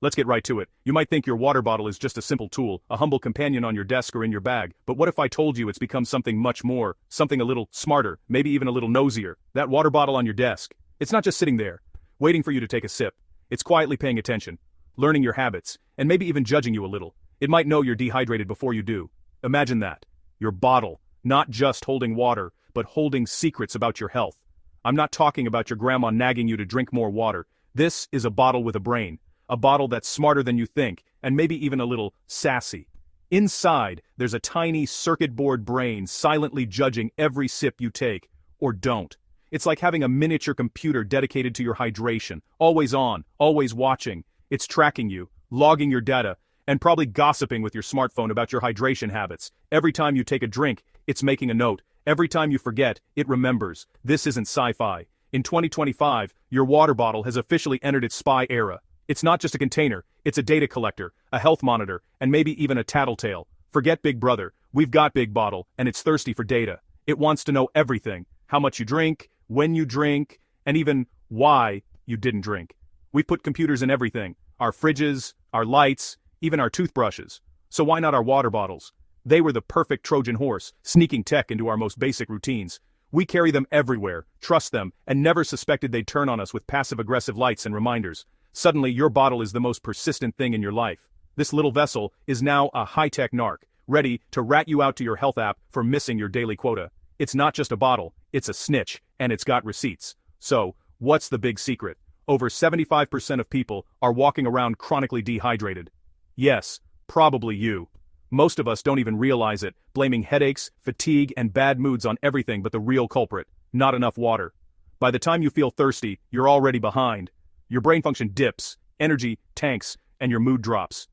Let's get right to it. You might think your water bottle is just a simple tool, a humble companion on your desk or in your bag, but what if I told you it's become something much more, something a little smarter, maybe even a little nosier? That water bottle on your desk. It's not just sitting there, waiting for you to take a sip. It's quietly paying attention, learning your habits, and maybe even judging you a little. It might know you're dehydrated before you do. Imagine that. Your bottle, not just holding water, but holding secrets about your health. I'm not talking about your grandma nagging you to drink more water. This is a bottle with a brain. A bottle that's smarter than you think, and maybe even a little sassy. Inside, there's a tiny circuit board brain silently judging every sip you take, or don't. It's like having a miniature computer dedicated to your hydration, always on, always watching. It's tracking you, logging your data, and probably gossiping with your smartphone about your hydration habits. Every time you take a drink, it's making a note. Every time you forget, it remembers. This isn't sci-fi. In 2025, your water bottle has officially entered its spy era. It's not just a container, it's a data collector, a health monitor, and maybe even a tattletale. Forget Big Brother, we've got Big Bottle, and it's thirsty for data. It wants to know everything. How much you drink, when you drink, and even why you didn't drink. We've put computers in everything. Our fridges, our lights, even our toothbrushes. So why not our water bottles? They were the perfect Trojan horse, sneaking tech into our most basic routines. We carry them everywhere, trust them, and never suspected they'd turn on us with passive-aggressive lights and reminders. Suddenly, your bottle is the most persistent thing in your life. This little vessel is now a high-tech narc, ready to rat you out to your health app for missing your daily quota. It's not just a bottle, it's a snitch, and it's got receipts. So, what's the big secret? Over 75% of people are walking around chronically dehydrated. Yes, probably you. Most of us don't even realize it, blaming headaches, fatigue, and bad moods on everything but the real culprit: not enough water. By the time you feel thirsty, you're already behind. Your brain function dips, energy tanks, and your mood drops.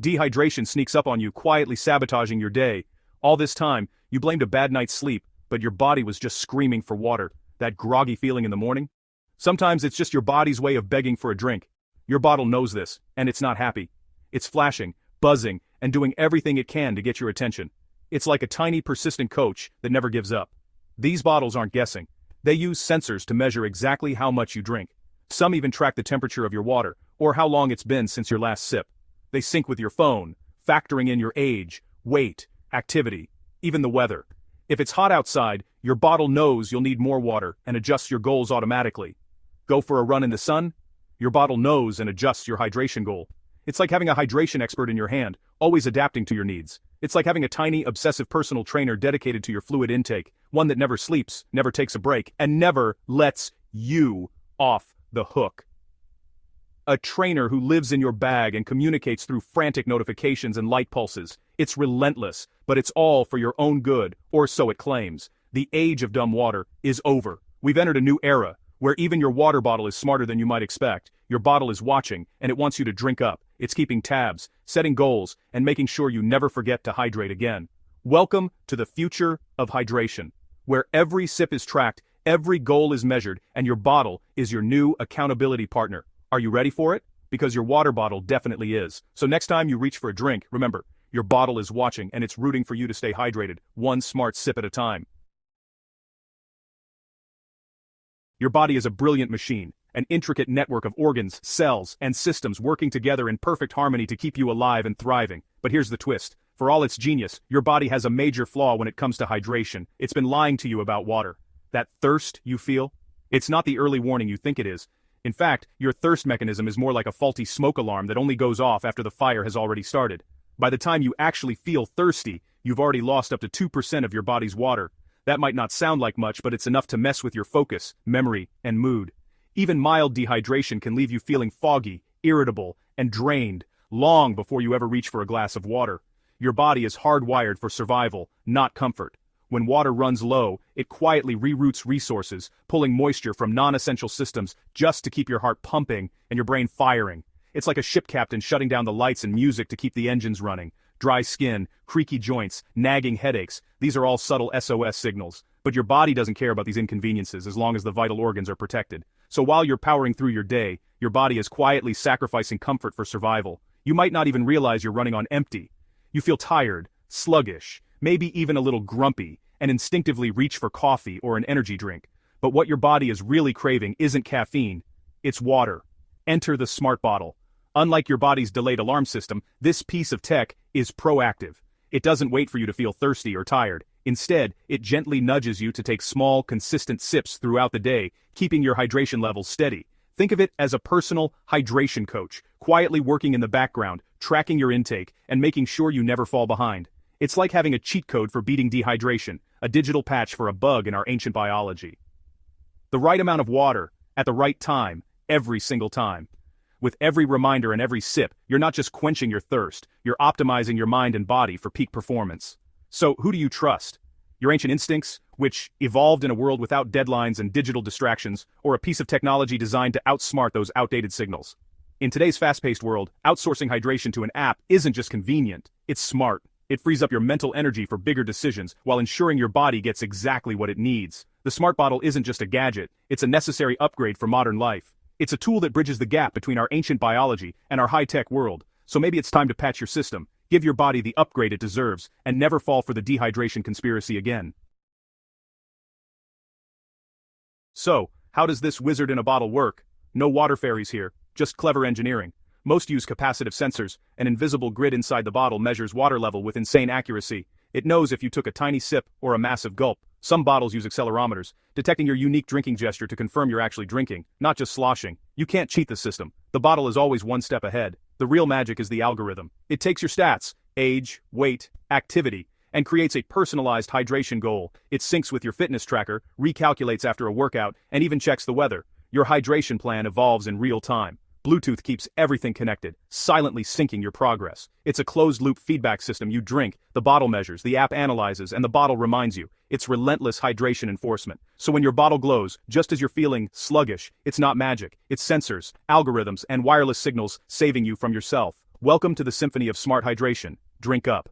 Dehydration sneaks up on you, quietly sabotaging your day. All this time, you blamed a bad night's sleep, but your body was just screaming for water. That groggy feeling in the morning? Sometimes it's just your body's way of begging for a drink. Your bottle knows this, and it's not happy. It's flashing, buzzing, and doing everything it can to get your attention. It's like a tiny, persistent coach that never gives up. These bottles aren't guessing. They use sensors to measure exactly how much you drink. Some even track the temperature of your water, or how long it's been since your last sip. They sync with your phone, factoring in your age, weight, activity, even the weather. If it's hot outside, your bottle knows you'll need more water and adjusts your goals automatically. Go for a run in the sun? Your bottle knows and adjusts your hydration goal. It's like having a hydration expert in your hand, always adapting to your needs. It's like having a tiny, obsessive personal trainer dedicated to your fluid intake, one that never sleeps, never takes a break, and never lets you off the hook. A trainer who lives in your bag and communicates through frantic notifications and light pulses. It's relentless, but it's all for your own good, or so it claims. The age of dumb water is over. We've entered a new era, where even your water bottle is smarter than you might expect. Your bottle is watching, and it wants you to drink up. It's keeping tabs, setting goals, and making sure you never forget to hydrate again. Welcome to the future of hydration, where every sip is tracked, every goal is measured, and your bottle is your new accountability partner. Are you ready for it? Because your water bottle definitely is. So next time you reach for a drink, remember, your bottle is watching and it's rooting for you to stay hydrated, one smart sip at a time. Your body is a brilliant machine, an intricate network of organs, cells, and systems working together in perfect harmony to keep you alive and thriving. But here's the twist. For all its genius, your body has a major flaw when it comes to hydration. It's been lying to you about water. That thirst you feel? It's not the early warning you think it is. In fact, your thirst mechanism is more like a faulty smoke alarm that only goes off after the fire has already started. By the time you actually feel thirsty, you've already lost up to 2% of your body's water. That might not sound like much, but it's enough to mess with your focus, memory, and mood. Even mild dehydration can leave you feeling foggy, irritable, and drained, long before you ever reach for a glass of water. Your body is hardwired for survival, not comfort. When water runs low, it quietly reroutes resources, pulling moisture from non-essential systems just to keep your heart pumping and your brain firing. It's like a ship captain shutting down the lights and music to keep the engines running. Dry skin, creaky joints, nagging headaches, these are all subtle SOS signals. But your body doesn't care about these inconveniences as long as the vital organs are protected. So while you're powering through your day, your body is quietly sacrificing comfort for survival. You might not even realize you're running on empty. You feel tired, sluggish, maybe even a little grumpy, and instinctively reach for coffee or an energy drink. But what your body is really craving isn't caffeine, it's water. Enter the smart bottle. Unlike your body's delayed alarm system, this piece of tech is proactive. It doesn't wait for you to feel thirsty or tired. Instead, it gently nudges you to take small, consistent sips throughout the day, keeping your hydration levels steady. Think of it as a personal hydration coach, quietly working in the background, tracking your intake, and making sure you never fall behind. It's like having a cheat code for beating dehydration, a digital patch for a bug in our ancient biology. The right amount of water, at the right time, every single time. With every reminder and every sip, you're not just quenching your thirst, you're optimizing your mind and body for peak performance. So, who do you trust? Your ancient instincts, which evolved in a world without deadlines and digital distractions, or a piece of technology designed to outsmart those outdated signals? In today's fast-paced world, outsourcing hydration to an app isn't just convenient, it's smart. It frees up your mental energy for bigger decisions while ensuring your body gets exactly what it needs. The smart bottle isn't just a gadget, it's a necessary upgrade for modern life. It's a tool that bridges the gap between our ancient biology and our high-tech world. So maybe it's time to patch your system, give your body the upgrade it deserves, and never fall for the dehydration conspiracy again. So, how does this wizard in a bottle work? No water fairies here, just clever engineering. Most use capacitive sensors. An invisible grid inside the bottle measures water level with insane accuracy. It knows if you took a tiny sip or a massive gulp. Some bottles use accelerometers, detecting your unique drinking gesture to confirm you're actually drinking, not just sloshing. You can't cheat the system. The bottle is always one step ahead. The real magic is the algorithm. It takes your stats, age, weight, activity, and creates a personalized hydration goal. It syncs with your fitness tracker, recalculates after a workout, and even checks the weather. Your hydration plan evolves in real time. Bluetooth keeps everything connected, silently syncing your progress. It's a closed-loop feedback system. You drink, the bottle measures, the app analyzes, and the bottle reminds you. It's relentless hydration enforcement. So when your bottle glows, just as you're feeling sluggish, it's not magic. It's sensors, algorithms, and wireless signals saving you from yourself. Welcome to the symphony of smart hydration. Drink up.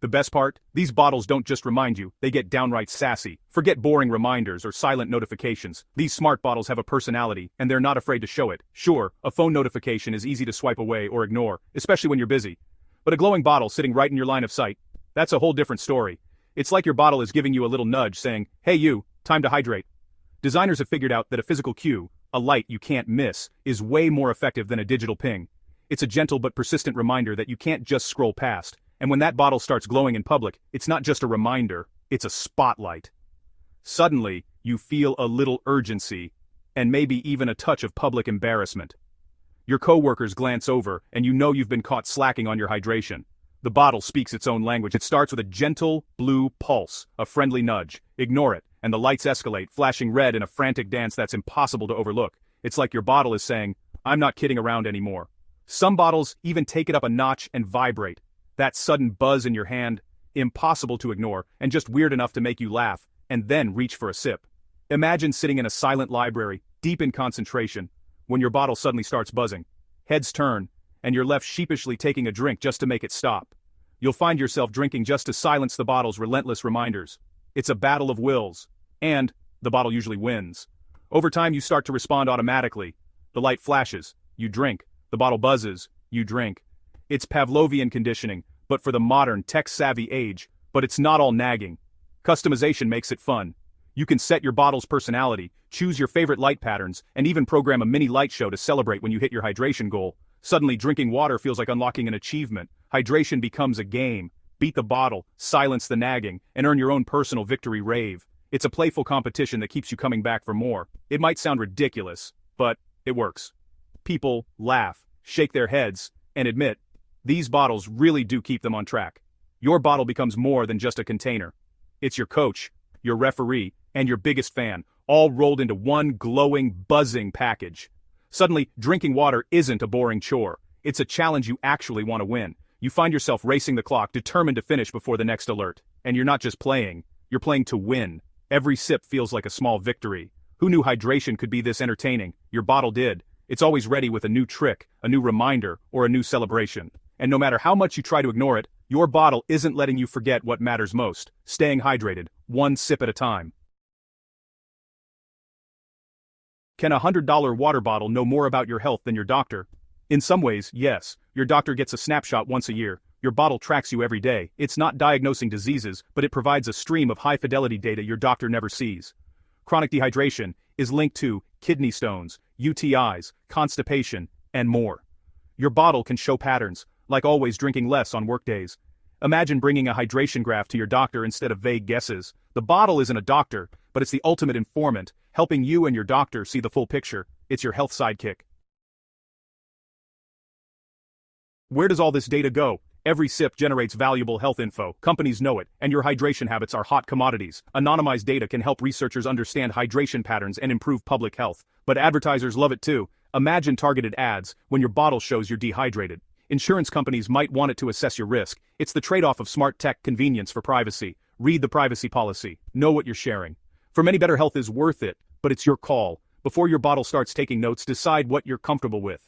The best part? These bottles don't just remind you, they get downright sassy. Forget boring reminders or silent notifications. These smart bottles have a personality, and they're not afraid to show it. Sure, a phone notification is easy to swipe away or ignore, especially when you're busy. But a glowing bottle sitting right in your line of sight, that's a whole different story. It's like your bottle is giving you a little nudge saying, hey you, time to hydrate. Designers have figured out that a physical cue, a light you can't miss, is way more effective than a digital ping. It's a gentle but persistent reminder that you can't just scroll past. And when that bottle starts glowing in public, it's not just a reminder, it's a spotlight. Suddenly, you feel a little urgency, and maybe even a touch of public embarrassment. Your coworkers glance over, and you know you've been caught slacking on your hydration. The bottle speaks its own language. It starts with a gentle, blue pulse, a friendly nudge. Ignore it, and the lights escalate, flashing red in a frantic dance that's impossible to overlook. It's like your bottle is saying, I'm not kidding around anymore. Some bottles even take it up a notch and vibrate. That sudden buzz in your hand, impossible to ignore, and just weird enough to make you laugh, and then reach for a sip. Imagine sitting in a silent library, deep in concentration, when your bottle suddenly starts buzzing. Heads turn, and you're left sheepishly taking a drink just to make it stop. You'll find yourself drinking just to silence the bottle's relentless reminders. It's a battle of wills, and the bottle usually wins. Over time you start to respond automatically. The light flashes, you drink. The bottle buzzes, you drink. It's Pavlovian conditioning, but for the modern, tech-savvy age, but it's not all nagging. Customization makes it fun. You can set your bottle's personality, choose your favorite light patterns, and even program a mini light show to celebrate when you hit your hydration goal. Suddenly drinking water feels like unlocking an achievement. Hydration becomes a game. Beat the bottle, silence the nagging, and earn your own personal victory rave. It's a playful competition that keeps you coming back for more. It might sound ridiculous, but it works. People laugh, shake their heads, and admit, these bottles really do keep them on track. Your bottle becomes more than just a container. It's your coach, your referee, and your biggest fan, all rolled into one glowing, buzzing package. Suddenly, drinking water isn't a boring chore. It's a challenge you actually want to win. You find yourself racing the clock, determined to finish before the next alert. And you're not just playing, you're playing to win. Every sip feels like a small victory. Who knew hydration could be this entertaining? Your bottle did. It's always ready with a new trick, a new reminder, or a new celebration. And no matter how much you try to ignore it, your bottle isn't letting you forget what matters most, staying hydrated, one sip at a time. Can a $100 water bottle know more about your health than your doctor? In some ways, yes. Your doctor gets a snapshot once a year. Your bottle tracks you every day. It's not diagnosing diseases, but it provides a stream of high-fidelity data your doctor never sees. Chronic dehydration is linked to kidney stones, UTIs, constipation, and more. Your bottle can show patterns, like always drinking less on workdays. Imagine bringing a hydration graph to your doctor instead of vague guesses. The bottle isn't a doctor, but it's the ultimate informant, helping you and your doctor see the full picture. It's your health sidekick. Where does all this data go? Every sip generates valuable health info. Companies know it, and your hydration habits are hot commodities. Anonymized data can help researchers understand hydration patterns and improve public health. But advertisers love it too. Imagine targeted ads when your bottle shows you're dehydrated. Insurance companies might want it to assess your risk. It's the trade-off of smart tech convenience for privacy. Read the privacy policy. Know what you're sharing. For many, better health is worth it, but it's your call. Before your bottle starts taking notes, decide what you're comfortable with.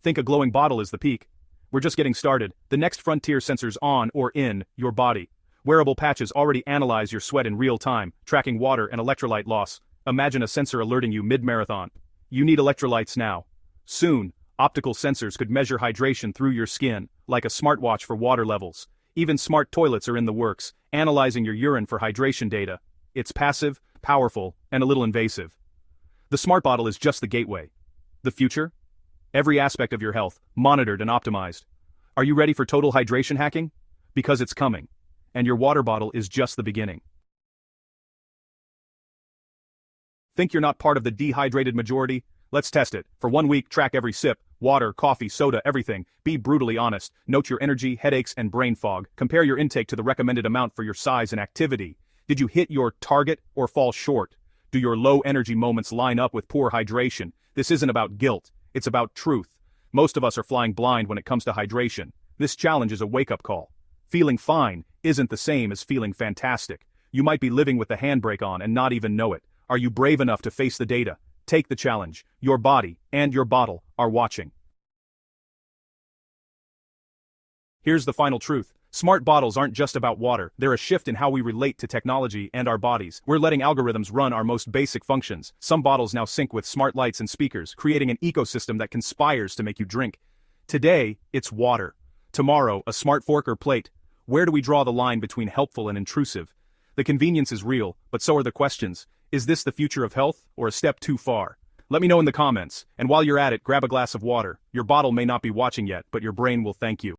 Think a glowing bottle is the peak. We're just getting started. The next frontier, sensors on or in your body. Wearable patches already analyze your sweat in real time, tracking water and electrolyte loss. Imagine a sensor alerting you mid-marathon. You need electrolytes now. Soon, optical sensors could measure hydration through your skin, like a smartwatch for water levels. Even smart toilets are in the works, analyzing your urine for hydration data. It's passive, powerful, and a little invasive. The smart bottle is just the gateway. The future? Every aspect of your health, monitored and optimized. Are you ready for total hydration hacking? Because it's coming. And your water bottle is just the beginning. Think you're not part of the dehydrated majority? Let's test it. For 1 week, track every sip, water, coffee, soda, everything. Be brutally honest. Note your energy, headaches, and brain fog. Compare your intake to the recommended amount for your size and activity. Did you hit your target or fall short? Do your low energy moments line up with poor hydration? This isn't about guilt. It's about truth. Most of us are flying blind when it comes to hydration. This challenge is a wake-up call. Feeling fine isn't the same as feeling fantastic. You might be living with the handbrake on and not even know it. Are you brave enough to face the data? Take the challenge. Your body and your bottle are watching. Here's the final truth. Smart bottles aren't just about water. They're a shift in how we relate to technology and our bodies. We're letting algorithms run our most basic functions. Some bottles now sync with smart lights and speakers, creating an ecosystem that conspires to make you drink. Today, it's water. Tomorrow, a smart fork or plate. Where do we draw the line between helpful and intrusive? The convenience is real, but so are the questions. Is this the future of health, or a step too far? Let me know in the comments, and while you're at it, grab a glass of water. Your bottle may not be watching yet, but your brain will thank you.